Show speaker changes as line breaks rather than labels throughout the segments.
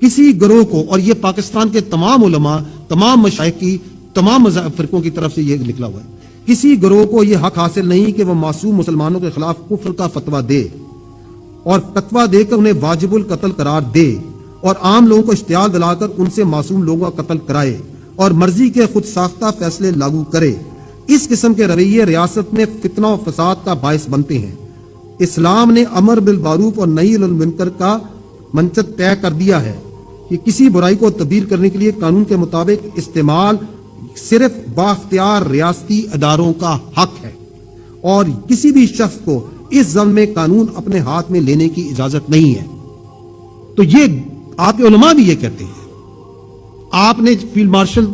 किसी गिरोह को, और ये पाकिस्तान के तमाम उलमा, तमाम मशाइख की, तमाम फिरकों की तरफ से ये निकला हुआ है, किसी गिरोह को ये हक हासिल नहीं कि वह मासूम मुसलमानों के खिलाफ कुफ्र का फतवा दे और फतवा देकर उन्हें वाजिबुल कत्ल करार दे और आम लोगों को इश्तियाल दिलाकर उनसे मासूम लोगों का कत्ल कराए और मर्जी के खुद साख्ता फैसले लागू करे। इस किस्म के रवैये रियासत में फितना और फसाद का बायस बनते हैं। इस्लाम ने अमर बिल मारूफ और नही अनिल मुनकर का मंशद तय कर दिया है कि किसी बुराई को तब्दील करने के लिए कानून के मुताबिक इस्तेमाल सिर्फ बाख्तियार रियासती अदारों का हक है और किसी भी शख्स को इस ज़म में कानून अपने हाथ में लेने की इजाजत नहीं है। तो ये आपके उलमा भी ये कहते हैं। आपने field marshal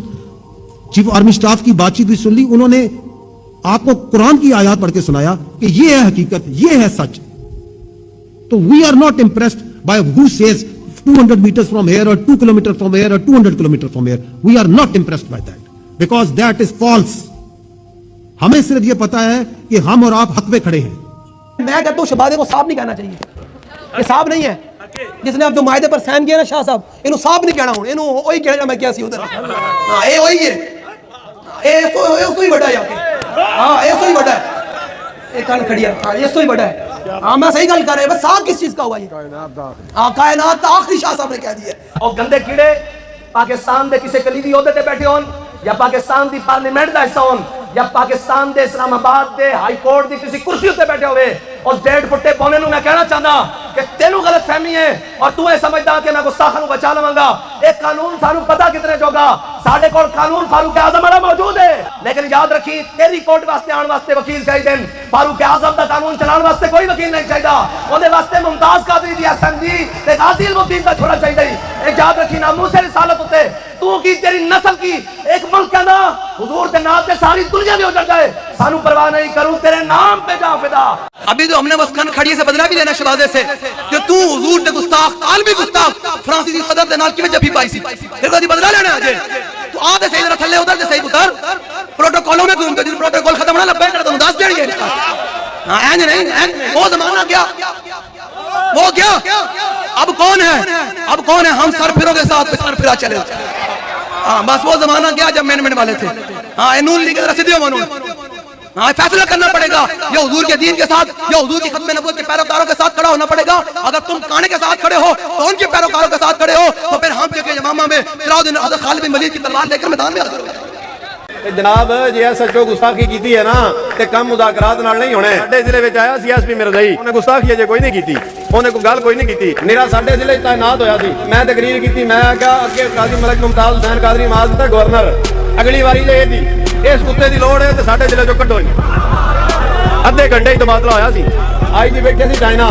chief army staff की बातचीत भी सुन ली, उन्होंने आपको कुरान की आयत पढ़ के सुनाया कि ये है हकीकत, ये है सच। तो we are not impressed by who says 200 meters from here or 2 kilometers from here or 200 kilometers from here. We are not impressed by that because that is false. हमें सिर्फ ये पता है कि हम और आप हक पे खड़े हैं।
मैं कहता हूँ शहबाज़े को साहब नहीं कहना चाहिए, ये साहब नहीं है। जिसने अब जो मायदे पर साइन किया ना शाह साहब, इन्हों साहब नहीं कहना, हूं इन्हों वही कहना मैं क्या सी उधर। हां ये वही है, ये सो ही बड़ा है आके। हां ये सो ही बड़ा है, एक कान खड़िया। हां ये सो ही बड़ा है। हाँ मैं सही गल कर रहे हैं। बस साहब किस चीज का हुआ ये? हाँ कायनात का आखिरी शाह साहब ने कह दिया।
और गंदे कीड़े पाकिस्तान दे किसी कलीदी ओहदे ते बैठे होन या पाकिस्तान दी पार्लियामेंट दा हिस्सा होन या पाकिस्तान दे इस्लामाबाद दे हाई कोर्ट दी किसी कुर्सी उत्ते बैठे होवे और 1.5 फुटे पौने नूं मैं कहना चाहना कि तेनू गलत फहमी है और तू ये समझदा कि मैं गुस्ताखां नूं बचा लवांगा। एक कानून सानू पता कितने जोगा, साडे कोल कानून फारूक आजम वाला मौजूद है, लेकिन याद रखी तेरी कोर्ट वास्ते आने वास्ते वकील चाहिए। फारूक आजम दा कानून चलाने वास्ते कोई वकील नहीं चाहिए, ओदे वास्ते मुमताज कादरी दी एसएमजी ते गाजी अलमुद्दीन दा छोरा चाहिए। एक याद रखी नामूस रिसालत उत्ते तू की तेरी नस्ल की एक मुल्क का ना हुजूर के नाम पे सारी दुनिया में उजड़ जाए, सानू परवाह नहीं, करूं तेरे नाम पे जा फिदा।
अभी तो हमने बस कन खड़िए से बदला भी लेना शहबाज़े से कि तू हुजूर ते गुस्ताख आलमी गुस्ताख फ्रांसीसी सदर दे नाल किवें जफी पाई सी, तेरे को दी बदला लेना है। तू आ दे सही जरा थल्ले उधर दे सही पुत्र, प्रोटोकॉलों में घूम के जिस प्रोटोकॉल खत्म ना लब्बे कर तुम 10 देंगे। हां ऐन नहीं, वो जमाना क्या, वो क्या, अब कौन है हम सर फिरों के साथ सर फिरा चले। हाँ बस वो जमाना गया जब मैनेजमेंट वाले थे। हाँ नून लीग रसीदियों मानो। हाँ फैसला करना पड़ेगा, या हुजूर के दीन के साथ या हुजूर की खत्म नबूवत के पैरोकारों के साथ खड़ा होना पड़ेगा। अगर तुम काने के साथ खड़े हो तो उनके पैरोकारों के साथ खड़े हो, तो फिर हम के जमामा में सिराजुद्दीन हज़रत खालिद बिन वलीद की तलवार लेकर मैदान में हाजिर हो।
जनाब जे सचो गुस्ताखी की है ना ते कम मुज़ाकरात नाल नहीं होने। साडे जिले विच आया सीएसपी मिर्ज़ाई, उन्हें गुस्ताखी अजे कोई नहीं की, उन्हें कोई गल कोई नहीं की। मेरा साडे जिले तैनात होया सी, मैं तकरीर की, मैं क्या अगे काजी मलिक मुमताज हुसैन कादरी माज दा गवर्नर अगली बारी जे दी इस कुत्ते की लोड़ है तो साडे जिले चो कड्डो। अद्धे घंटे ही तबादला होया सी। आई जी बैठे सी चाइना,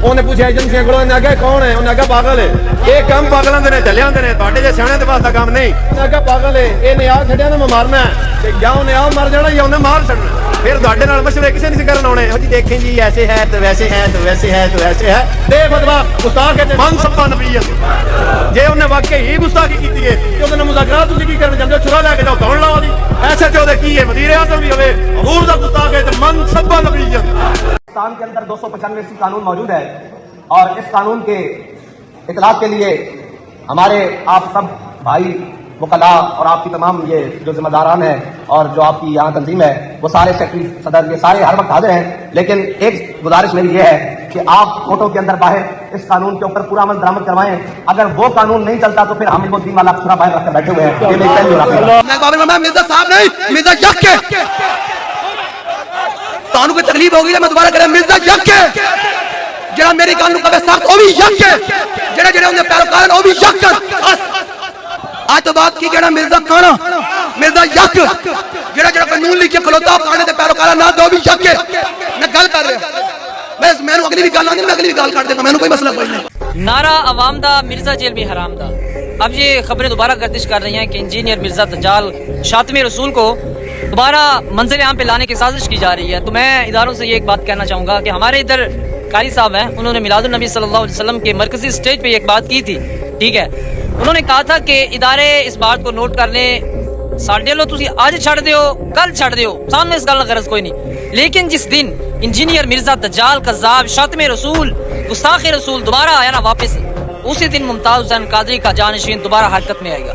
उन्हें पूछा एजेंसियां को, उन्हें आख्या कौन है, उन्हें आख्या पागल है। ये काम पागलों के चले आते हैं, तुहाडे जे सियाणे दे पास दा काम नहीं। उन्हें आख्या पागल है, ये ने आ छड्या तो मैं मारना है, या उन्हें आ मर जाना या उन्हें मार छड़ना। फिर तुहाडे नाल मशवरे किसी नहीं करन आउणे। जी देखें जी ऐसे है तो वैसे है तो वैसे है तो वैसे है, दे फतवा गुस्ताख है मन सब्बा नबीयत। जे उन्हें वाकई ही गुस्ताखी की है तो उन्हें मुज़ाकरात तुसीं की करन चाहते हो, छुरा लैके जाओ कौन लाओ दी ऐसे जो दे की है वज़ीर आज़म भी होवे हुजूर दा गुस्ताख है तो मन सब्बा नबीयत।
पाकिस्तान के अंदर 295 कानून मौजूद है और इस कानून के इतलाक के लिए हमारे आप सब भाई वकला और आपकी तमाम ये जो जिम्मेदारान हैं और जो आपकी यहाँ तंजीम है वो सारे सेक्रेटरी सदर ये सारे हर वक्त हाजिर हैं। लेकिन एक गुजारिश मेरी ये है कि आप फोटो के अंदर बाहर इस कानून के ऊपर पूरा अमल दरामद करवाएं। अगर वो कानून नहीं चलता तो फिर हम इल्मुद्दीन वाला पूरा बाहर रखकर बैठे हुए हैं।
मिर्जा साहब नहीं, मिर्जा यक्के तानू कोई तकलीफ होगी मैं दोबारा करें। मिर्जा यक्के जरा मेरी गल कवे सख्त ओ भी यक्के, जेड़े जेड़े उनके पैरोकार ओ भी यक्के। आज तो बात की केड़ा मिर्जा खाना, मिर्जा यक जेड़ा जेड़ा कानून लिख के खलोता खाने ते पैरोकार ना दो भी यक्के। मैं गल कर रहा बस, मैनू अगली भी गल आंदी, मैं अगली भी गल कर देता, मैनू कोई मसला कोई नहीं।
नारा अवाम दा मिर्जा जेल भी हराम दा। अब ये खबरें दोबारा गर्दिश कर रही हैं कि इंजीनियर मिर्जा दज्जाल शातिम रसूल को दोबारा मंजिल आम पे लाने की साजिश की जा रही है। तो मैं इदारों से ये एक बात कहना चाहूँगा कि हमारे इधर कारी साहब हैं, उन्होंने मिलादुन नबी सल्लल्लाहु अलैहि वसल्लम के मरकजी स्टेज पे एक बात की थी, ठीक है। उन्होंने कहा था कि इदारे इस बात को नोट कर लें, साढ़े लो तुसी आज छड़ दियो कल छड़ दियो, सामने इस गल गरज कोई नहीं, लेकिन जिस दिन इंजीनियर मिर्जा दज्जाल कज़्ज़ाब शातिम रसूल गुस्ताख रसूल दोबारा आया ना वापस, उसी दिन मुमताज हुसैन कादरी का जानशीन दोबारा हरकत में आएगा।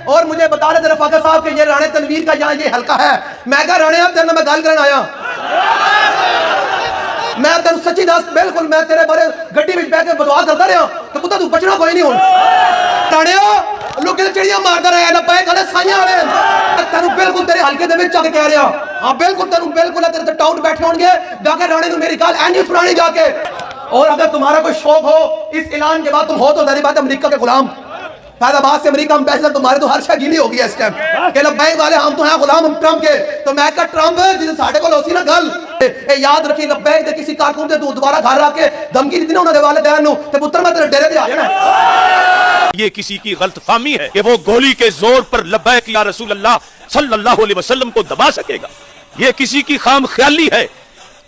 और मुझे बता रहे थे रफाका साहब कि ये राणे तनवीर का यहाँ ये हल्का है। मैं कहा राणे अब तेरे मैं गल करन आया, मैं तेन सच्ची दस बिल्कुल मैं तेरे बारे गड्डी में बैठ के बदवा करता रहा कि पुत्ता तू बचना कोई नहीं हुन। राणे लोग चिड़िया मारदा रहा ना पे कले साइयां वाले तेन बिल्कुल तेरे हल्के दे विच चक कह रहा। हां बिल्कुल तेन बिल्कुल तेरे ते टाउट बैठे होंगे जाके राणे नु मेरी गल एनी सुनानी जाके। और अगर तुम्हारा कोई शौक हो इस ऐलान के बाद तुम हो तो जारी बात अमेरिका के गुलाम। फैजाबाद से अमेरिका एम्बेसडर तुम्हारे तो हर शय गीली हो गई है इस टाइम के लब्बैक वाले हम तो हैं गुलाम हम ट्रम्प के। तो मैं कहा ट्रम्प जिसे साडे कोल होसी ना गल ए याद रखी लब्बैक दे किसी कारकुन ते तू दोबारा घर आके धमकी दी ना उन्हां दे वालिदैन नु ते पुत्तर मैं तेरे डेरे ते आ जाना।
ये किसी की गलतफहमी है कि वो गोली के जोर पर लब्बैक या रसूल अल्लाह सल्लल्लाहु अलैहि वसल्लम को दबा सकेगा। ये किसी की खाम ख्याली है।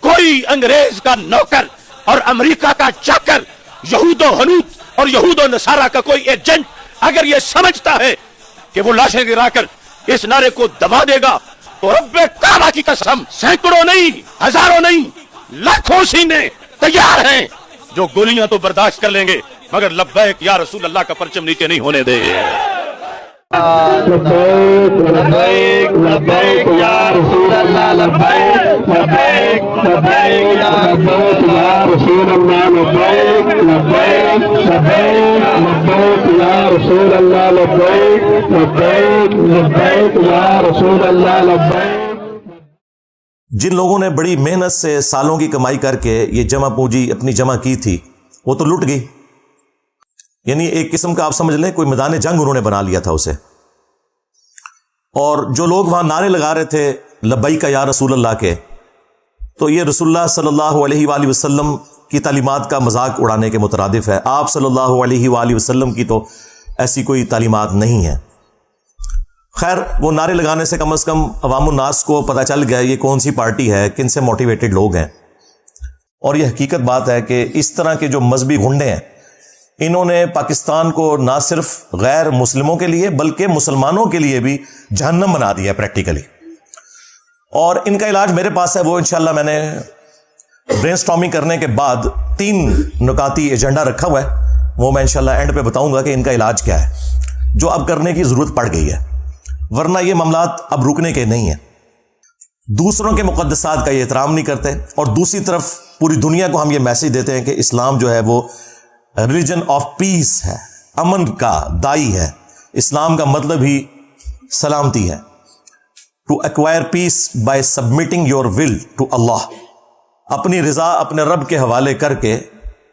कोई अंग्रेज का नौकर और अमेरिका का चाकर, यहूदो हनूत और यहूदो नसारा का कोई एजेंट अगर ये समझता है कि वो लाशें गिराकर इस नारे को दबा देगा तो रब्बे काबा की कसम सैकड़ों नहीं, हजारों नहीं, लाखों सीने तैयार हैं जो गोलियां तो बर्दाश्त कर लेंगे मगर लब्बैक या रसूल अल्लाह का परचम नीचे नहीं होने दे।
लब्बैक लब्बैक लब्बैक या रसूल अल्लाह लब्बैक लब्बैक लब्बैक या रसूल अल्लाह लब्बैक लब्बैक लब्बैक लब्बैक या रसूल अल्लाह लब्बैक लब्बैक लब्बैक या रसूल अल्लाह लब्बैक।
जिन लोगों ने बड़ी मेहनत से सालों की कमाई करके ये जमा पूंजी अपनी जमा की थी वो तो लुट गई। यानी एक किस्म का आप समझ लें कोई मैदान जंग उन्होंने बना लिया था उसे। और जो लोग वहां नारे लगा रहे थे लब्बैक या रसूल अल्लाह के, तो ये रसूलुल्लाह सल्लल्लाहु अलैहि वसल्लम की तालीमात का मजाक उड़ाने के मुतरादिफ है। आप सल्लल्लाहु अलैहि वसल्लम की तो ऐसी कोई तालीमात नहीं है। खैर वो नारे लगाने से कम अवामुन्नास को पता चल गया ये कौन सी पार्टी है, किन से मोटिवेटेड लोग हैं। और यह हकीकत बात है कि इस तरह के जो मजहबी गुंडे हैं इन्होंने पाकिस्तान को ना सिर्फ गैर मुस्लिमों के लिए बल्कि मुसलमानों के लिए भी जहन्नम बना दिया प्रैक्टिकली। और इनका इलाज मेरे पास है, वो इंशाल्लाह मैंने ब्रेनस्टॉर्मिंग करने के बाद 3 नुकाती एजेंडा रखा हुआ है, वो मैं इंशाल्लाह एंड पे बताऊंगा कि इनका इलाज क्या है, जो अब करने की जरूरत पड़ गई है, वरना ये मामलात अब रुकने के नहीं है। दूसरों के मुकद्दसात का ये एहतराम नहीं करते और दूसरी तरफ पूरी दुनिया को हम ये मैसेज देते हैं कि इस्लाम जो है वो रिलीजन ऑफ पीस है, अमन का दाई है। इस्लाम का मतलब ही सलामती है। To acquire peace by submitting your will to Allah, अपनी रिजा अपने रब के हवाले करके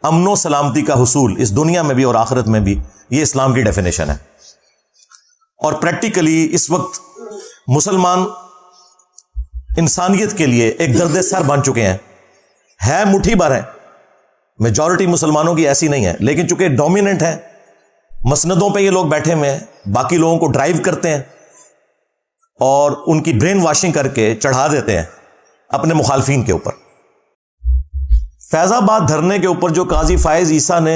अमनो सलामती का हुसूल इस दुनिया में भी और आखिरत में भी, ये इस्लाम की डेफिनेशन है। और प्रैक्टिकली इस वक्त मुसलमान इंसानियत के लिए एक दर्द सर बन चुके हैं। है मुट्ठी भर है, मेजॉरिटी मुसलमानों की ऐसी नहीं है, लेकिन चूंकि डोमिनेंट है, मसनदों पे ये लोग बैठे हुए हैं, बाकी लोगों को ड्राइव करते हैं और उनकी ब्रेन वॉशिंग करके चढ़ा देते हैं अपने मुखालफीन के ऊपर। फैजाबाद धरने के ऊपर जो काजी फायज ईसा ने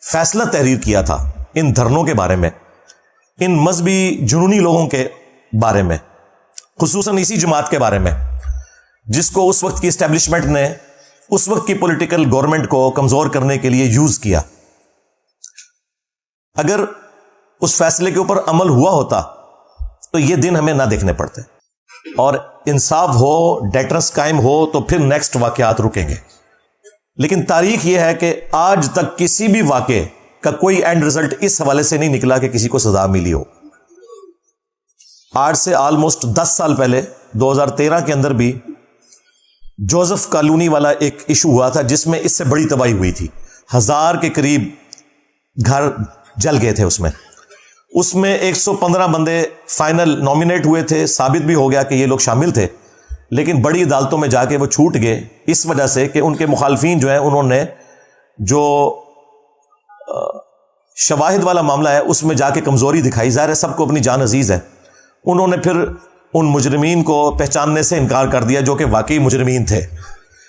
फैसला तहरीर किया था इन धरनों के बारे में, इन मजहबी जुनूनी लोगों के बारे में, खुसूसन इसी जमात के बारे में जिसको उस वक्त की एस्टेब्लिशमेंट ने उस वक्त की पॉलिटिकल गवर्नमेंट को कमजोर करने के लिए यूज किया, अगर उस फैसले के ऊपर अमल हुआ होता तो ये दिन हमें ना देखने पड़ते और इंसाफ हो, डेटरेंस कायम हो तो फिर नेक्स्ट वाकयात रुकेंगे। लेकिन तारीख यह है कि आज तक किसी भी वाकये का कोई एंड रिजल्ट इस हवाले से नहीं निकला कि किसी को सजा मिली हो। आज से ऑलमोस्ट 10 साल पहले 2013 के अंदर भी जोसेफ कॉलोनी वाला एक इशू हुआ था जिसमें इससे बड़ी तबाही हुई थी। 1000 के करीब घर जल गए थे उसमें 115 बंदे फाइनल नॉमिनेट हुए थे, साबित भी हो गया कि ये लोग शामिल थे, लेकिन बड़ी अदालतों में जाके वो छूट गए इस वजह से कि उनके मुखालफीन जो है उन्होंने जो शवाहिद वाला मामला है उसमें जाके कमजोरी दिखाई। ज़ाहिर है सबको अपनी जान अजीज है, उन्होंने फिर उन मुजरिमीन को पहचानने से इनकार कर दिया जो कि वाकई मुजरिमीन थे।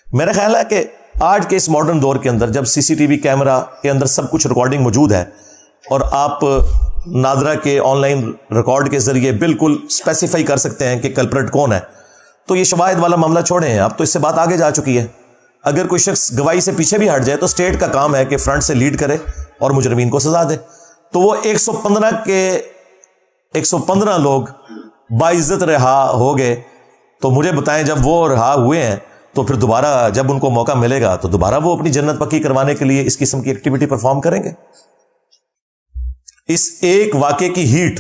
मेरा ख्याल है कि आज के इस मॉडर्न दौर के अंदर जब सीसीटीवी कैमरा के अंदर सब कुछ रिकॉर्डिंग मौजूद है और आप नादरा के ऑनलाइन रिकॉर्ड के जरिए बिल्कुल स्पेसिफाई कर सकते हैं कि कल्प्रेट कौन है, تو یہ شواہد والا معاملہ چھوڑیں، اب تو اس سے بات آگے جا چکی ہے. اگر کوئی شخص گواہی سے پیچھے بھی ہٹ جائے تو اسٹیٹ کا کام ہے کہ فرنٹ سے لیڈ کرے اور مجرمین کو سزا دے. تو وہ 115 لوگ باعزت رہا ہو گئے، تو مجھے بتائیں جب وہ رہا ہوئے ہیں تو پھر دوبارہ جب ان کو موقع ملے گا تو دوبارہ وہ اپنی جنت پکی کروانے کے لیے اس قسم کی ایکٹیویٹی پرفارم کریں گے. اس ایک واقعے کی ہیٹ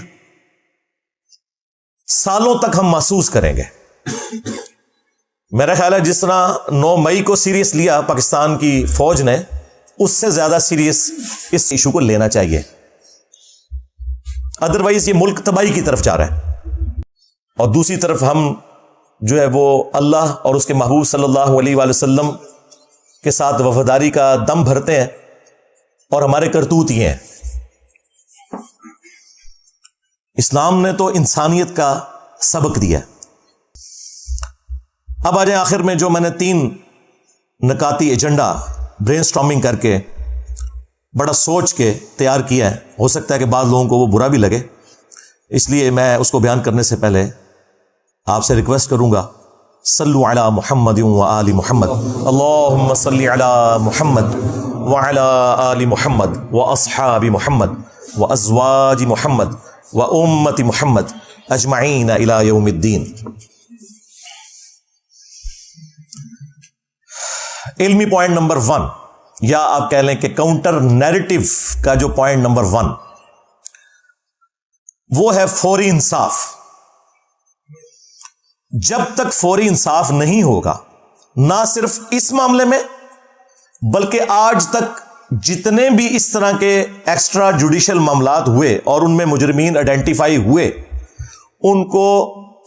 سالوں تک ہم محسوس کریں گے. میرا خیال ہے جس طرح 9 مئی کو سیریس لیا پاکستان کی فوج نے، اس سے زیادہ سیریس اس ایشو کو لینا چاہیے. ادروائز یہ ملک تباہی کی طرف جا رہا ہے، اور دوسری طرف ہم جو ہے وہ اللہ اور اس کے محبوب صلی اللہ علیہ وآلہ وسلم کے ساتھ وفاداری کا دم بھرتے ہیں، اور ہمارے کرتوت یہ ہیں. اسلام نے تو انسانیت کا سبق دیا. اب آ جائیں آخر میں جو میں نے 3 نکاتی ایجنڈا برین سٹارمنگ کر کے بڑا سوچ کے تیار کیا ہے. ہو سکتا ہے کہ بعض لوگوں کو وہ برا بھی لگے، اس لیے میں اس کو بیان کرنے سے پہلے آپ سے ریکویسٹ کروں گا، صلو علی محمد و آل محمد، اللہم صلی علی محمد وعلی آل محمد و اصحاب محمد و ازواج محمد و امت محمد اجمعین الی یوم الدین. علمی پوائنٹ نمبر 1، یا آپ کہہ لیں کہ کاؤنٹر نیریٹو کا جو پوائنٹ نمبر 1 وہ ہے فوری انصاف. جب تک فوری انصاف نہیں ہوگا، نہ صرف اس معاملے میں بلکہ آج تک جتنے بھی اس طرح کے ایکسٹرا جوڈیشل معاملات ہوئے اور ان میں مجرمین آئیڈینٹیفائی ہوئے، ان کو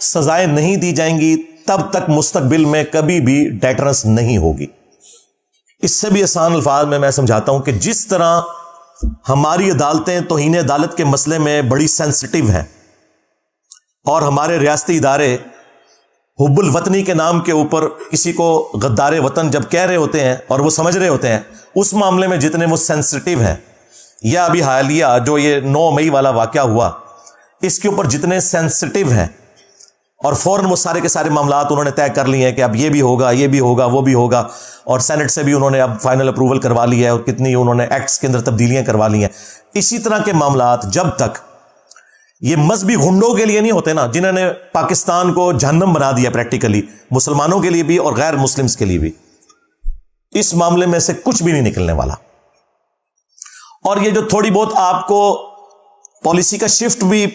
سزائیں نہیں دی جائیں گی تب تک مستقبل میں کبھی بھی ڈیٹرنس نہیں ہوگی. اس سے بھی آسان الفاظ میں سمجھاتا ہوں کہ جس طرح ہماری عدالتیں توہین عدالت کے مسئلے میں بڑی سینسٹیو ہیں، اور ہمارے ریاستی ادارے حب الوطنی کے نام کے اوپر کسی کو غدار وطن جب کہہ رہے ہوتے ہیں اور وہ سمجھ رہے ہوتے ہیں، اس معاملے میں جتنے وہ سینسٹیو ہیں، یا ابھی حالیہ جو یہ 9 مئی والا واقعہ ہوا، اس کے اوپر جتنے سینسٹیو ہیں، اور فوراً وہ سارے کے سارے معاملات انہوں نے طے کر لیے ہیں کہ اب یہ بھی ہوگا، یہ بھی ہوگا، وہ بھی ہوگا، اور سینٹ سے بھی انہوں نے اب فائنل اپروول کروا لی ہے، اور کتنی انہوں نے ایکٹس کے اندر تبدیلیاں کروا لی ہیں. اسی طرح کے معاملات جب تک یہ مذہبی غنڈوں کے لیے نہیں ہوتے نا، جنہوں نے پاکستان کو جہنم بنا دیا پریکٹیکلی، مسلمانوں کے لیے بھی اور غیر مسلمز کے لیے بھی، اس معاملے میں سے کچھ بھی نہیں نکلنے والا. اور یہ جو تھوڑی بہت آپ کو پالیسی کا شفٹ بھی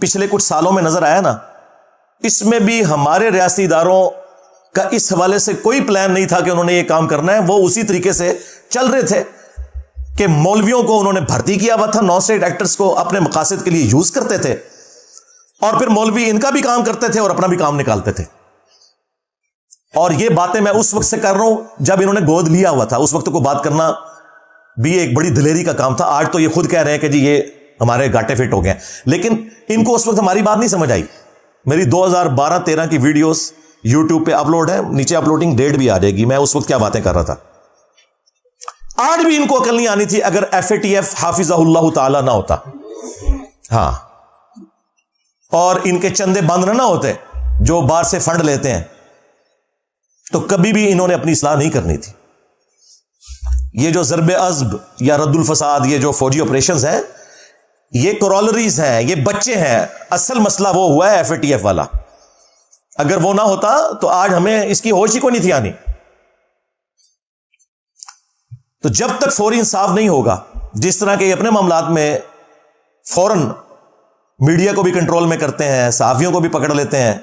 پچھلے کچھ سالوں میں نظر آیا نا، اس میں بھی ہمارے ریاستی اداروں کا اس حوالے سے کوئی پلان نہیں تھا کہ انہوں نے یہ کام کرنا ہے. وہ اسی طریقے سے چل رہے تھے کہ مولویوں کو انہوں نے بھرتی کیا ہوا تھا، نان اسٹیٹ ایکٹرز کو اپنے مقاصد کے لیے یوز کرتے تھے، اور پھر مولوی ان کا بھی کام کرتے تھے اور اپنا بھی کام نکالتے تھے. اور یہ باتیں میں اس وقت سے کر رہا ہوں جب انہوں نے گود لیا ہوا تھا. اس وقت کو بات کرنا بھی ایک بڑی دلیری کا کام تھا. آج تو یہ خود کہہ رہے ہیں کہ جی یہ ہمارے گاٹے فٹ ہو گئے، لیکن ان کو اس وقت ہماری بات نہیں سمجھ آئی. میری 2012-13 کی ویڈیوز یوٹیوب پہ اپلوڈ ہے، نیچے اپلوڈنگ ڈیٹ بھی آ جائے گی، میں اس وقت کیا باتیں کر رہا تھا. آج بھی ان کو عقل نہیں آنی تھی اگر FATF حافظہ اللہ تعالی نہ ہوتا، ہاں، اور ان کے چندے بند نہ ہوتے جو باہر سے فنڈ لیتے ہیں، تو کبھی بھی انہوں نے اپنی اصلاح نہیں کرنی تھی. یہ جو ضرب عزب یا رد الفساد، یہ جو فوجی آپریشنز ہیں، یہ کرولریز ہیں، یہ بچے ہیں. اصل مسئلہ وہ ہوا ہے FATF والا. اگر وہ نہ ہوتا تو آج ہمیں اس کی ہوش ہی کو نہیں تھی آنی. تو جب تک فوری انصاف نہیں ہوگا، جس طرح کے اپنے معاملات میں فوراً میڈیا کو بھی کنٹرول میں کرتے ہیں، صحافیوں کو بھی پکڑ لیتے ہیں،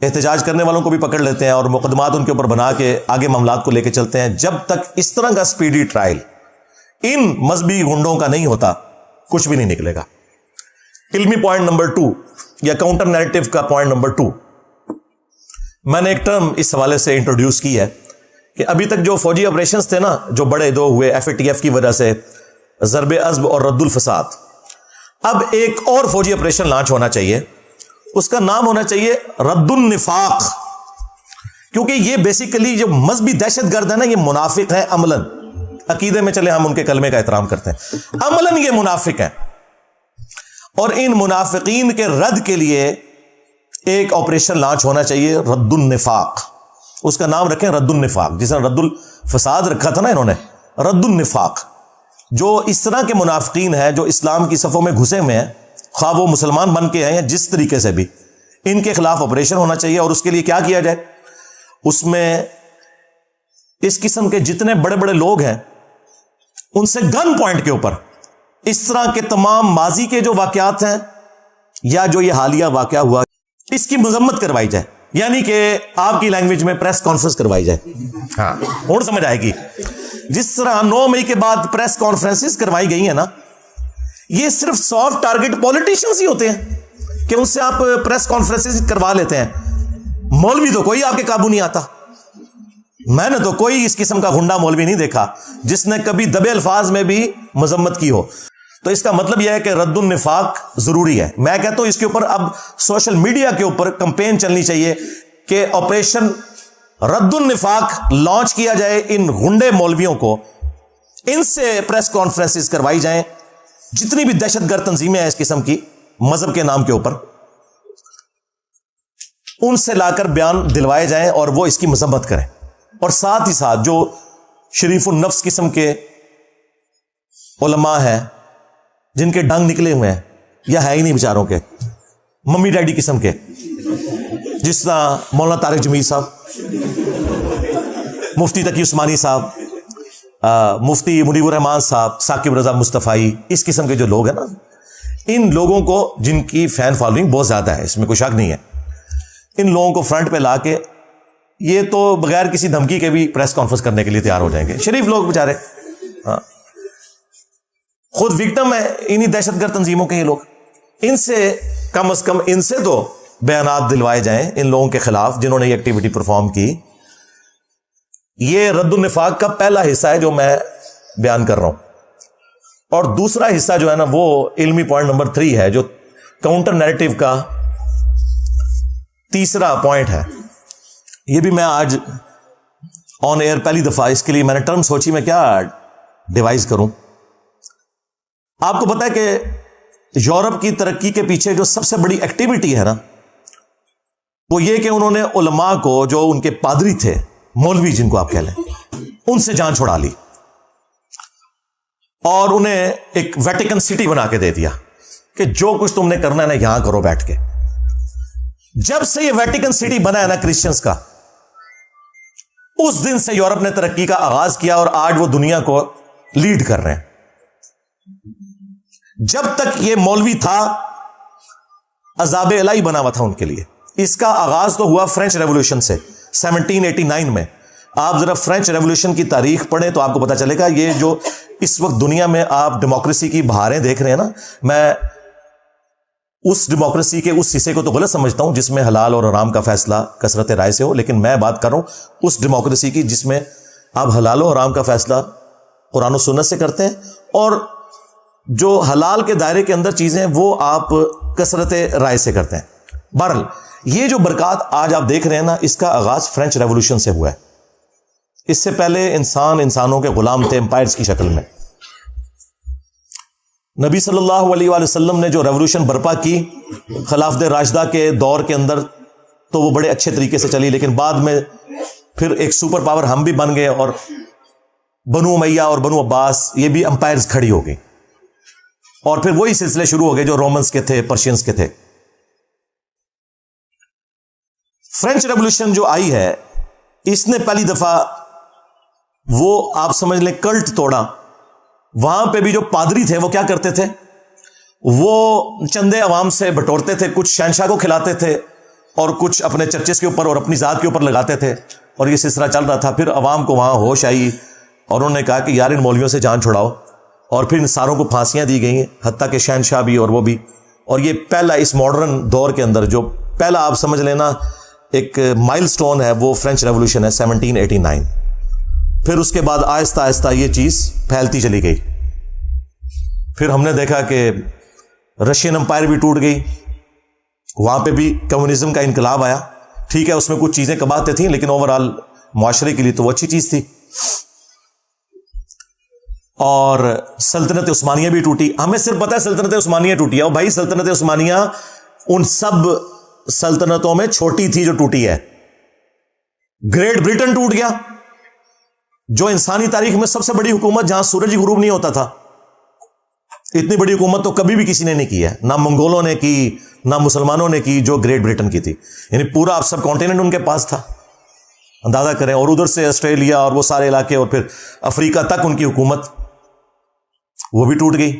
احتجاج کرنے والوں کو بھی پکڑ لیتے ہیں، اور مقدمات ان کے اوپر بنا کے آگے معاملات کو لے کے چلتے ہیں، جب تک اس طرح کا سپیڈی ٹرائل ان مذہبی گنڈوں کا نہیں ہوتا، کچھ بھی نہیں نکلے گا. علمی پوائنٹ نمبر 2 یا کاؤنٹر نیریٹو کا پوائنٹ نمبر 2، میں نے ایک ٹرم اس حوالے سے انٹروڈیوس کی ہے کہ ابھی تک جو فوجی آپریشنز تھے نا، جو بڑے دو ہوئے FATF کی وجہ سے، ضرب عزب اور رد الفساد، اب ایک اور فوجی آپریشن لانچ ہونا چاہیے. اس کا نام ہونا چاہیے رد النفاق، کیونکہ یہ بیسیکلی جو مذہبی دہشت گرد ہے نا، یہ منافق ہے عملاً. عقیدے میں چلے ہم ان کے کلمے کا احترام کرتے ہیں، عملاً یہ منافق ہیں. اور ان منافقین کے رد کے لیے ایک آپریشن لانچ ہونا چاہیے رد النفاق. اس کا نام رکھیں رد النفاق. جس نے رد الفساد رکھا تھا نا انہوں نے, رد النفاق. جو اس طرح کے منافقین ہیں جو اسلام کی صفوں میں گھسے ہوئے ہیں, خواہ وہ مسلمان بن کے ہیں یا جس طریقے سے بھی, ان کے خلاف آپریشن ہونا چاہیے. اور اس کے لیے کیا کیا جائے؟ اس میں اس قسم کے جتنے بڑے بڑے لوگ ہیں ان سے گن پوائنٹ کے اوپر اس طرح کے تمام ماضی کے جو واقعات ہیں یا جو یہ حالیہ واقعہ ہوا اس کی مذمت کروائی جائے. یعنی کہ آپ کی لینگویج میں پریس کانفرنس کروائی جائے. ہاں, اور سمجھ آئے گی. جس طرح 9 مئی کے بعد پریس کانفرنسز کروائی گئی ہیں نا, یہ صرف سافٹ ٹارگٹ پولیٹیشنز ہی ہوتے ہیں کہ ان سے آپ پریس کانفرنسز کروا لیتے ہیں. مولوی تو کوئی آپ کے قابو نہیں آتا. میں نے تو کوئی اس قسم کا گنڈا مولوی نہیں دیکھا جس نے کبھی دبے الفاظ میں بھی مذمت کی ہو. تو اس کا مطلب یہ ہے کہ رد النفاق ضروری ہے. میں کہتا ہوں اس کے اوپر اب سوشل میڈیا کے اوپر کمپین چلنی چاہیے کہ آپریشن رد النفاق لانچ کیا جائے. ان گنڈے مولویوں کو ان سے پریس کانفرنسز کروائی جائیں. جتنی بھی دہشت گرد تنظیمیں ہیں اس قسم کی مذہب کے نام کے اوپر, ان سے لا کر بیان دلوائے جائیں اور وہ اس کی مذمت کریں. اور ساتھ ہی ساتھ جو شریف النفس قسم کے علماء ہیں جن کے ڈنگ نکلے ہوئے ہیں یا ہے ہی نہیں بیچاروں کے, ممی ڈیڈی قسم کے, جس طرح مولانا طارق جمیل صاحب, مفتی تقی عثمانی صاحب, مفتی منیب الرحمان صاحب, ثاقب رضا مصطفی, اس قسم کے جو لوگ ہیں نا, ان لوگوں کو جن کی فین فالوئنگ بہت زیادہ ہے, اس میں کوئی شک نہیں ہے, ان لوگوں کو فرنٹ پہ لا کے یہ تو بغیر کسی دھمکی کے بھی پریس کانفرنس کرنے کے لیے تیار ہو جائیں گے. شریف لوگ بیچارے, ہاں, خود وکٹم ہے انہی دہشت گرد تنظیموں کے یہ لوگ. ان سے کم از کم ان سے تو بیانات دلوائے جائیں ان لوگوں کے خلاف جنہوں نے یہ ایکٹیویٹی پرفارم کی. یہ رد النفاق کا پہلا حصہ ہے جو میں بیان کر رہا ہوں. اور دوسرا حصہ جو ہے نا وہ علمی پوائنٹ نمبر 3 ہے, جو کاؤنٹر نیریٹو کا تیسرا پوائنٹ ہے. یہ بھی میں آج آن ایئر پہلی دفعہ, اس کے لیے میں نے ٹرم سوچی میں کیا ڈیوائز کروں. آپ کو پتا ہے کہ یورپ کی ترقی کے پیچھے جو سب سے بڑی ایکٹیویٹی ہے نا وہ یہ کہ انہوں نے علماء کو, جو ان کے پادری تھے, مولوی جن کو آپ کہہ لیں, ان سے جان چھڑا لی اور انہیں ایک ویٹیکن سٹی بنا کے دے دیا کہ جو کچھ تم نے کرنا ہے نا یہاں کرو بیٹھ کے. جب سے یہ ویٹیکن سٹی بنا ہے نا کرسچنز کا, اس دن سے یورپ نے ترقی کا آغاز کیا اور آج وہ دنیا کو لیڈ کر رہے ہیں. جب تک یہ مولوی تھا عذاب الہی بنا ہوا تھا ان کے لیے. اس کا آغاز تو ہوا فرینچ ریولوشن سے 1789 میں. آپ ذرا فرینچ ریولوشن کی تاریخ پڑھیں تو آپ کو پتا چلے گا یہ جو اس وقت دنیا میں آپ ڈیموکریسی کی بہاریں دیکھ رہے ہیں نا, میں اس ڈیموکریسی کے اس حصے کو تو غلط سمجھتا ہوں جس میں حلال اور حرام کا فیصلہ کثرت رائے سے ہو, لیکن میں بات کر رہا ہوں اس ڈیموکریسی کی جس میں آپ حلال و حرام کا فیصلہ قرآن و سنت سے کرتے ہیں اور جو حلال کے دائرے کے اندر چیزیں وہ آپ کثرت رائے سے کرتے ہیں. بہرحال یہ جو برکات آج آپ دیکھ رہے ہیں نا, اس کا آغاز فرینچ ریولوشن سے ہوا ہے. اس سے پہلے انسانوں کے غلام تھے امپائرز کی شکل میں. نبی صلی اللہ علیہ وآلہ وسلم نے جو ریولوشن برپا کی خلافت راشدہ کے دور کے اندر تو وہ بڑے اچھے طریقے سے چلی, لیکن بعد میں پھر ایک سپر پاور ہم بھی بن گئے اور بنو امیہ اور بنو عباس یہ بھی امپائرز کھڑی ہو گئی اور پھر وہی سلسلے شروع ہو گئے جو رومنز کے تھے, پرشینز کے تھے. فرینچ ریولوشن جو آئی ہے اس نے پہلی دفعہ وہ آپ سمجھ لیں کلٹ توڑا. وہاں پہ بھی جو پادری تھے وہ کیا کرتے تھے, وہ چندے عوام سے بٹورتے تھے, کچھ شہنشاہ کو کھلاتے تھے اور کچھ اپنے چرچز کے اوپر اور اپنی ذات کے اوپر لگاتے تھے اور یہ سلسلہ چل رہا تھا. پھر عوام کو وہاں ہوش آئی اور انہوں نے کہا کہ یار ان مولویوں سے جان چھڑاؤ اور پھر ان ساروں کو پھانسیاں دی گئیں حتیٰ کہ شہنشاہ بھی اور وہ بھی. اور یہ پہلا اس ماڈرن دور کے اندر جو پہلا آپ سمجھ لینا ایک مائل سٹون ہے وہ فرینچ ریولوشن ہے 1789. پھر اس کے بعد آہستہ آہستہ یہ چیز پھیلتی چلی گئی. پھر ہم نے دیکھا کہ رشین امپائر بھی ٹوٹ گئی, وہاں پہ بھی کمیونزم کا انقلاب آیا. ٹھیک ہے اس میں کچھ چیزیں کباتے تھیں لیکن اوورآل معاشرے کے لیے تو وہ اچھی چیز تھی. اور سلطنت عثمانیہ بھی ٹوٹی. ہمیں صرف پتا ہے سلطنت عثمانیہ ٹوٹی ہے, اور بھائی سلطنت عثمانیہ ان سب सल्तनतों में छोटी थी जो टूटी है। ग्रेट ब्रिटेन टूट गया, जो इंसानी तारीख में सबसे बड़ी हुकूमत, जहां सूरज गुरूब नहीं होता था। इतनी बड़ी हुकूमत तो कभी भी किसी ने नहीं की है, ना मंगोलों ने की, ना मुसलमानों ने की, जो ग्रेट ब्रिटेन की थी। यानी पूरा सब कॉन्टिनेंट उनके पास था, अंदाजा करें। और उधर से ऑस्ट्रेलिया और वो सारे इलाके और फिर अफ्रीका तक उनकी हुकूमत, वो भी टूट गई।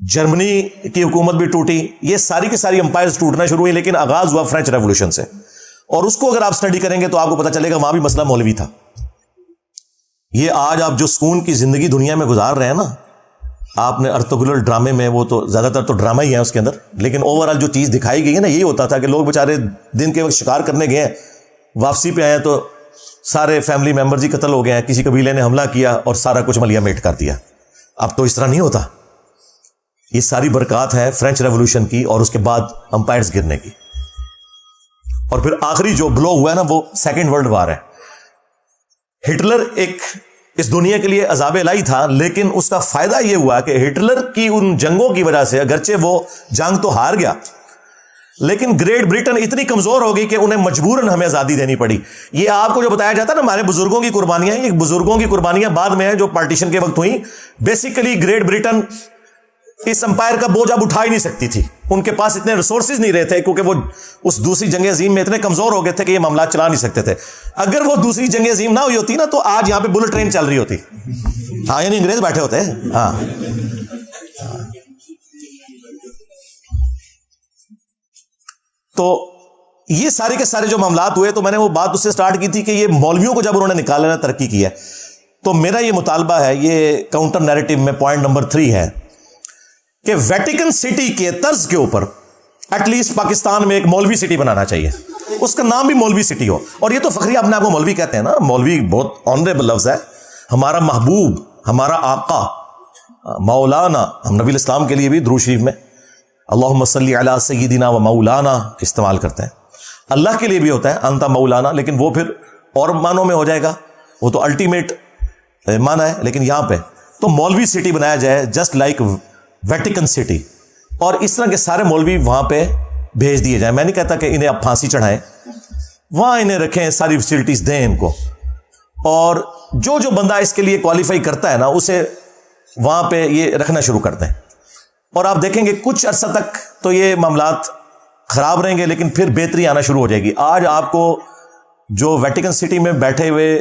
जर्मनी की हुकूमत भी टूटी। ये सारी की सारी अंपायर्स टूटना शुरू हुई, लेकिन आगाज हुआ फ्रेंच रेवोल्यूशन से। और उसको अगर आप स्टडी करेंगे तो आपको पता चलेगा वहां भी मसला मौलवी था। ये आज आप जो सुकून की जिंदगी दुनिया में गुजार रहे हैं ना, आपने अर्तुगरुल ड्रामे में, वो तो ज्यादातर तो ड्रामा ही है उसके अंदर, लेकिन ओवरऑल जो चीज दिखाई गई है ना, यही होता था कि लोग बेचारे दिन के वक्त शिकार करने गए हैं, वापसी पे आए तो सारे फैमिली मेंबर्स ही कत्ल हो गए हैं, किसी कबीले ने हमला किया और सारा कुछ मलिया मेट कर दिया। अब तो इस तरह नहीं होता। ये सारी बरकत है फ्रेंच रेवोल्यूशन की और उसके बाद अंपायर्स गिरने की। और फिर आखिरी जो ब्लो हुआ है ना, वो सेकेंड वर्ल्ड वार है। हिटलर एक इस दुनिया के लिए अजाब इलाही था, लेकिन उसका फायदा यह हुआ कि हिटलर की उन जंगों की वजह से, अगरचे वो जंग तो हार गया, लेकिन ग्रेट ब्रिटेन इतनी कमजोर हो गई कि उन्हें मजबूरन हमें आजादी देनी पड़ी। ये आपको जो बताया जाता है ना, हमारे बुजुर्गों की कुर्बानियां, ये बुजुर्गों की कुर्बानियां बाद में है जो पार्टीशन के वक्त हुई। बेसिकली ग्रेट ब्रिटेन इस अंपायर का बोझ अब उठा ही नहीं सकती थी। उनके पास इतने रिसोर्सेज नहीं रहे थे, क्योंकि वो उस दूसरी जंग अजीम में इतने कमजोर हो गए थे कि ये मामला चला नहीं सकते थे। अगर वो दूसरी जंग अजीम ना हुई होती ना, तो आज यहां पे बुलेट ट्रेन चल रही होती। हाँ, यानी अंग्रेज बैठे होते हैं। हाँ, तो ये सारे के सारे जो मामलात हुए, तो मैंने वो बात उससे स्टार्ट की थी कि ये मौलवियों को जब उन्होंने निकालना तरक्की की है, तो मेरा ये मुतालबा है, ये काउंटर नैरेटिव में पॉइंट नंबर 3 है कि वेटिकन सिटी के तर्ज के ऊपर एटलीस्ट पाकिस्तान में एक मौलवी सिटी बनाना चाहिए, उसका नाम भी मौलवी सिटी हो। और ये तो फखरी अपने आप को मौलवी कहते हैं ना, मौलवी बहुत ऑनरेबल लफ्ज है। हमारा महबूब, हमारा आका मौलाना, हम नबी इस्लाम के लिए भी दुरूद शरीफ में अल्लाहुम्मा सल्ली अला सय्यिदिना व मौलाना इस्तेमाल करते हैं। अल्लाह के लिए भी होता है अंता मौलाना, लेकिन वो फिर और मानों में हो जाएगा, वो तो अल्टीमेट माना है। लेकिन यहां पे तो मौलवी सिटी बनाया जाए, जस्ट लाइक वेटिकन सिटी, और इस तरह के सारे मौलवी वहां पे भेज दिए जाए। मैं नहीं कहता कि इन्हें आप फांसी चढ़ाएं, वहां इन्हें रखें, सारी फैसिलिटीज दें इनको, और जो जो बंदा इसके लिए क्वालिफाई करता है ना, उसे वहां पे ये रखना शुरू कर दें। और आप देखेंगे कुछ अरसा तक तो ये मामलात खराब रहेंगे, लेकिन फिर बेहतरी आना शुरू हो जाएगी। आज आपको जो वेटिकन सिटी में बैठे हुए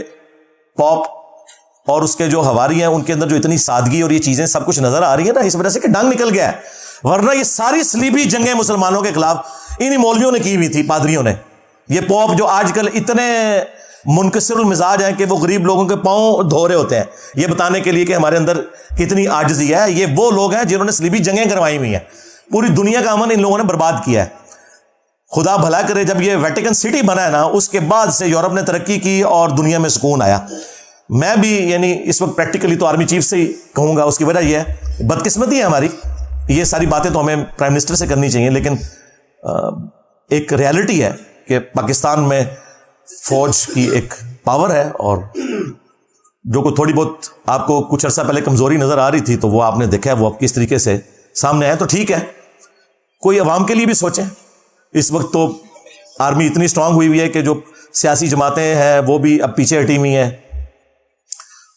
पॉप और उसके जो हवारी हैं, उनके अंदर जो इतनी सादगी और ये चीजें सब कुछ नजर आ रही है ना, इस वजह से कि डंग निकल गया है। वरना ये सारी सलीबी जंगें मुसलमानों के खिलाफ इन्हीं मौलवियों ने की हुई थी, पादरियों ने। ये पॉप जो आजकल इतने मुनकसिरुल मिजाज हैं कि वो गरीब लोगों के पांव धो रहे होते हैं, ये बताने के लिए कि हमारे अंदर कितनी आजिज़ी है। ये वो लोग हैं जिन्होंने सलीबी जंगें करवाई हुई हैं, पूरी दुनिया का अमन इन लोगों ने बर्बाद किया है। खुदा भला करे, जब ये वेटिकन सिटी बना है ना, उसके बाद से यूरोप ने तरक्की की और दुनिया में सुकून आया। मैं भी यानी इस वक्त प्रैक्टिकली तो आर्मी चीफ से ही कहूंगा, उसकी वजह यह है, बदकिस्मती है हमारी। ये सारी बातें तो हमें प्राइम मिनिस्टर से करनी चाहिए, लेकिन एक रियलिटी है कि पाकिस्तान में फौज की एक पावर है, और जो को थोड़ी बहुत आपको कुछ अर्सा पहले कमजोरी नजर आ रही थी, तो वो आपने देखा है, वो अब किस तरीके से सामने आया। तो ठीक है, कोई अवाम के लिए भी सोचें। इस वक्त तो आर्मी इतनी स्ट्रांग हुई हुई है कि जो सियासी जमातें हैं वो भी अब पीछे हटी हुई हैं,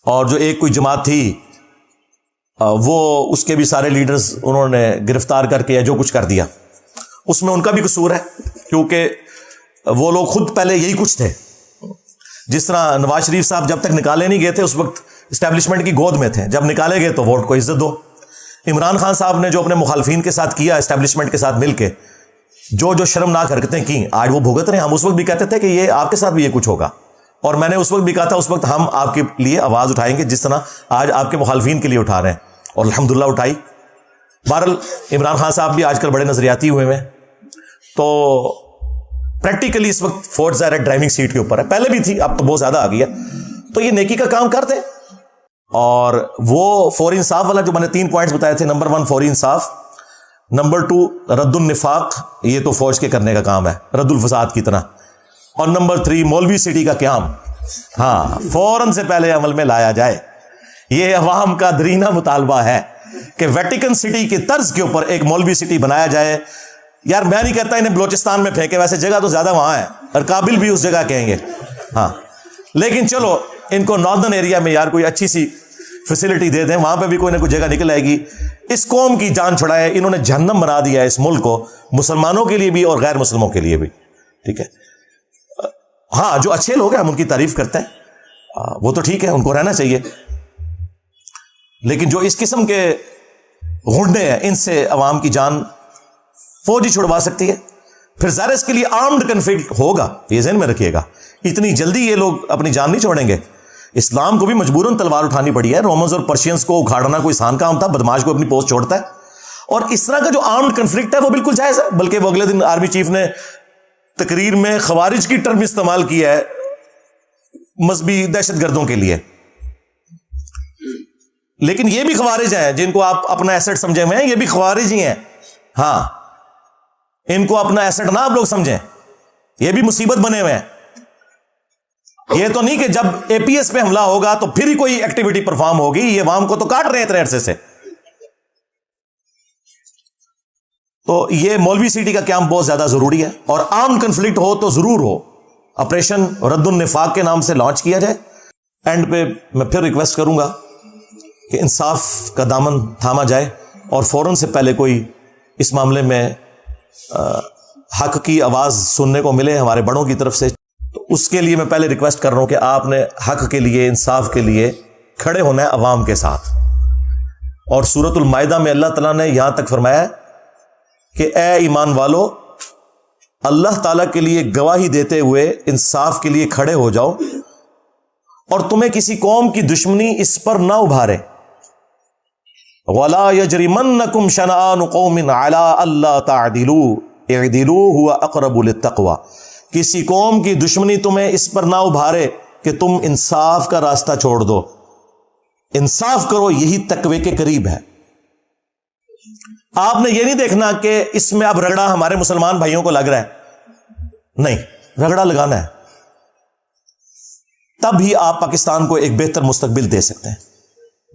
और जो एक कोई जमात थी वो उसके भी सारे लीडर्स उन्होंने गिरफ्तार करके या जो कुछ कर दिया, उसमें उनका भी कसूर है, क्योंकि वो लोग खुद पहले यही कुछ थे। जिस तरह नवाज शरीफ साहब जब तक निकाले नहीं गए थे उस वक्त एस्टेब्लिशमेंट की गोद में थे, जब निकाले गए तो वोट को इज्जत दो। इमरान खान साहब ने जो अपने मुखालफिन के साथ किया, एस्टेब्लिशमेंट के साथ मिलकर जो जो शर्मनाक हरकतें की, आज वो भुगत रहे हैं। हम उस वक्त भी कहते थे कि ये आपके साथ भी ये कुछ होगा, और मैंने उस वक्त भी कहा था, उस वक्त हम आपके लिए आवाज उठाएंगे जिस तरह आज आपके मुखालफिन के लिए उठा रहे हैं, और अल्हम्दुलिल्लाह उठाई। बहरहाल इमरान खान साहब भी आजकल बड़े नजरियाती हुए हैं, तो प्रैक्टिकली इस वक्त फौज ज़ाहिर ड्राइविंग सीट के ऊपर है, पहले भी थी, अब तो बहुत ज्यादा आ गई है। तो ये नेकी का काम करते हैं, और वो फौरी इंसाफ वाला जो मैंने 3 पॉइंट्स बताए थे, नंबर 1 फौरी इंसाफ, नंबर 2 रद्दुल निफाक, ये तो फौज के करने का काम है रद्दुल फसाद की तरह, और नंबर 3 मौलवी सिटी का क्याम, हाँ, फौरन से पहले अमल में लाया जाए। ये अवाम का दरीना मुतालबा है कि वेटिकन सिटी के तर्ज के ऊपर एक मौलवी सिटी बनाया जाए, یار میں نہیں کہتا انہیں بلوچستان میں پھینکے، ویسے جگہ تو زیادہ وہاں ہے اور قابل بھی اس جگہ کہیں گے، ہاں لیکن چلو ان کو ناردرن ایریا میں یار کوئی اچھی سی فیسلٹی دے دیں، وہاں پہ بھی کوئی نہ کوئی جگہ نکل آئے گی۔ اس قوم کی جان چھڑائے، انہوں نے جہنم بنا دیا ہے اس ملک کو، مسلمانوں کے لیے بھی اور غیر مسلموں کے لیے بھی، ٹھیک ہے۔ ہاں جو اچھے لوگ ہیں ہم ان کی تعریف کرتے ہیں، وہ تو ٹھیک ہے، ان کو رہنا چاہیے، لیکن جو اس قسم کے غنڈے ہیں ان سے عوام کی جان فوج ہی چھڑوا سکتی ہے، پھر ظاہر اس کے لیے آرمڈ کنفلکٹ ہوگا، یہ ذہن میں رکھیے گا، اتنی جلدی یہ لوگ اپنی جان نہیں چھوڑیں گے۔ اسلام کو بھی مجبوراً تلوار اٹھانی پڑی ہے، رومنز اور پرشینز کو اکھاڑنا کوئی آسان کام تھا، بدماش کو اپنی پوسٹ چھوڑتا ہے، اور اس طرح کا جو آرمڈ کنفلکٹ ہے وہ بالکل جائز ہے، بلکہ وہ اگلے دن آرمی چیف نے تقریر میں خوارج کی ٹرم استعمال کیا ہے مذہبی دہشت گردوں کے لیے، لیکن یہ بھی خوارج ہیں جن کو آپ اپنا ایسٹ سمجھے ہوئے ہیں، یہ بھی خوارج ہی ہیں، ہاں ان کو اپنا ایسٹ نہ آپ لوگ سمجھیں، یہ بھی مصیبت بنے ہوئے ہیں۔ یہ تو نہیں کہ جب اے پی ایس پہ حملہ ہوگا تو پھر ہی کوئی ایکٹیویٹی پرفارم ہوگی، یہ عوام کو تو کاٹ رہے ہیں اتنے عرصے سے۔ تو یہ مولوی سٹی کا قیام بہت زیادہ ضروری ہے، اور عام کنفلکٹ ہو تو ضرور ہو، آپریشن رد النفاق کے نام سے لانچ کیا جائے۔ اینڈ پہ میں پھر ریکویسٹ کروں گا کہ انصاف کا دامن تھاما جائے اور فوراً سے پہلے کوئی اس معاملے میں حق کی آواز سننے کو ملے ہمارے بڑوں کی طرف سے۔ تو اس کے لیے میں پہلے ریکویسٹ کر رہا ہوں کہ آپ نے حق کے لیے، انصاف کے لیے کھڑے ہونا ہے عوام کے ساتھ۔ اور سورۃ المائدہ میں اللہ تعالیٰ نے یہاں تک فرمایا کہ اے ایمان والو، اللہ تعالیٰ کے لیے گواہی دیتے ہوئے انصاف کے لیے کھڑے ہو جاؤ، اور تمہیں کسی قوم کی دشمنی اس پر نہ ابھارے۔ وَلَا يَجْرِمَنَّكُمْ شَنَآنُ قَوْمٍ عَلَىٰ أَلَّا تَعْدِلُوا اعْدِلُوا هُوَ أَقْرَبُ لِلتَّقْوَىٰ۔ کسی قوم کی دشمنی تمہیں اس پر نہ ابھارے کہ تم انصاف کا راستہ چھوڑ دو، انصاف کرو، یہی تقوی کے قریب ہے۔ آپ نے یہ نہیں دیکھنا کہ اس میں اب رگڑا ہمارے مسلمان بھائیوں کو لگ رہا ہے، نہیں، رگڑا لگانا ہے، تب ہی آپ پاکستان کو ایک بہتر مستقبل دے سکتے ہیں۔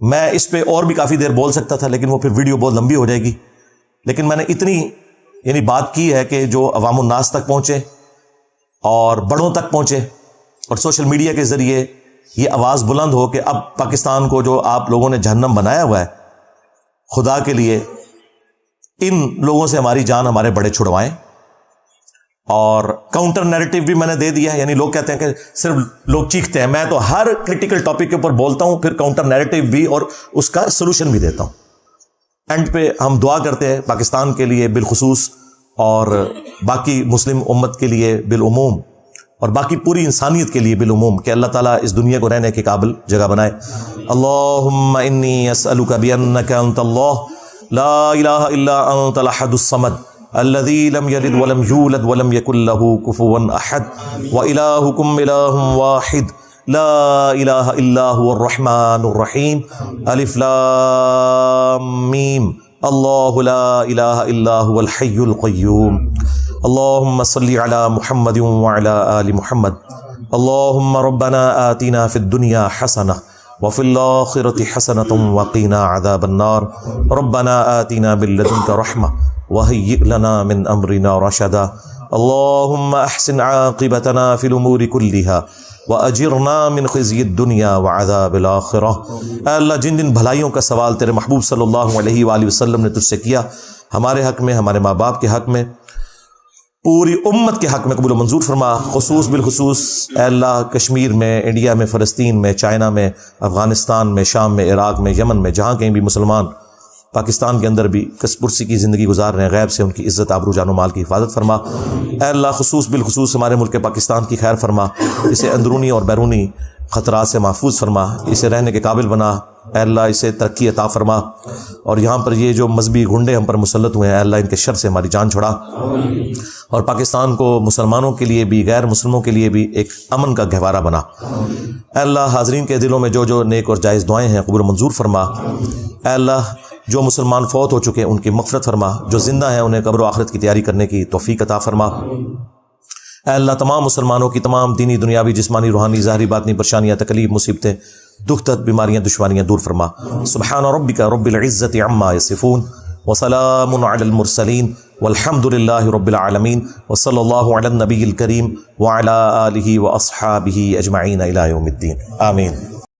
میں اس پہ اور بھی کافی دیر بول سکتا تھا لیکن وہ پھر ویڈیو بہت لمبی ہو جائے گی، لیکن میں نے اتنی بات کی ہے کہ جو عوام الناس تک پہنچے اور بڑوں تک پہنچے، اور سوشل میڈیا کے ذریعے یہ آواز بلند ہو کہ اب پاکستان کو جو آپ لوگوں نے جہنم بنایا ہوا ہے، خدا کے لیے ان لوگوں سے ہماری جان ہمارے بڑے چھڑوائیں۔ اور کاؤنٹر نیریٹو بھی میں نے دے دیا ہے، یعنی لوگ کہتے ہیں کہ صرف لوگ چیختے ہیں، میں تو ہر کرٹیکل ٹاپک کے اوپر بولتا ہوں، پھر کاؤنٹر نیریٹو بھی اور اس کا سولوشن بھی دیتا ہوں۔ اینڈ پہ ہم دعا کرتے ہیں پاکستان کے لیے بالخصوص، اور باقی مسلم امت کے لیے بالعموم، اور باقی پوری انسانیت کے لیے بالعموم، کہ اللہ تعالیٰ اس دنیا کو رہنے کے قابل جگہ بنائے۔ اللہم انی اسألک بانک انت اللہ لا الہ الا انت الاحد الصمد الذي لم يلد ولم يولد ولم يكن له كفوا احد والهكم اله واحد لا الہ الا هو الرحمن الرحیم الف لام میم اللہ لا الہ الا هو الحی القیوم اللهم صل على محمد وعلى آل محمد اللهم ربنا آتنا في الدنيا حسنة وفي الآخرة حسنة وقنا عذاب النار ربنا آتنا من لدنك رحمة وهيئ لنا من أمرنا رشدا اللهم أحسن عاقبتنا في الأمور كلها وأجرنا من خزي الدنيا وعذاب الآخرة۔ اے اللہ، جن جن بھلائیوں کا سوال تیرے محبوب صلی اللہ علیہ وآلہ وسلم نے تجھ سے کیا، ہمارے حق میں، ہمارے ماں باپ کے حق میں، پوری امت کے حق میں قبول و منظور فرما۔ خصوص بالخصوص اے اللہ کشمیر میں، انڈیا میں، فلسطین میں، چائنا میں، افغانستان میں، شام میں، عراق میں، یمن میں، جہاں کہیں بھی مسلمان پاکستان کے اندر بھی کس پرسی کی زندگی گزار رہے ہیں، غیب سے ان کی عزت، آبرو، جان و مال کی حفاظت فرما۔ اے اللہ خصوص بالخصوص ہمارے ملک پاکستان کی خیر فرما، اسے اندرونی اور بیرونی خطرات سے محفوظ فرما، اسے رہنے کے قابل بنا۔ اے اللہ اسے ترقی عطا فرما، اور یہاں پر یہ جو مذہبی غنڈے ہم پر مسلط ہوئے ہیں، اے اللہ ان کے شر سے ہماری جان چھڑا، اور پاکستان کو مسلمانوں کے لیے بھی، غیر مسلموں کے لیے بھی ایک امن کا گہوارہ بنا۔ اے اللہ حاضرین کے دلوں میں جو جو نیک اور جائز دعائیں ہیں قبول و منظور فرما۔ اے اللہ جو مسلمان فوت ہو چکے ان کی مغفرت فرما، جو زندہ ہیں انہیں قبر و آخرت کی تیاری کرنے کی توفیق عطا فرما۔ اے اللہ تمام مسلمانوں کی تمام دینی، دنیاوی، جسمانی، روحانی، ظاہری، باطنی پریشانیاں، تکلیف، مصیبتیں، دکھ درد، بیماریاں، دشواریاں دور فرما۔ سبحان ربک رب العزت عما یصفون وسلام علی المرسلین والحمد للہ رب العالمین وصلی اللہ علی النبی الکریم وعلی آلہ واصحابہ اجمعین الی یوم الدین آمین.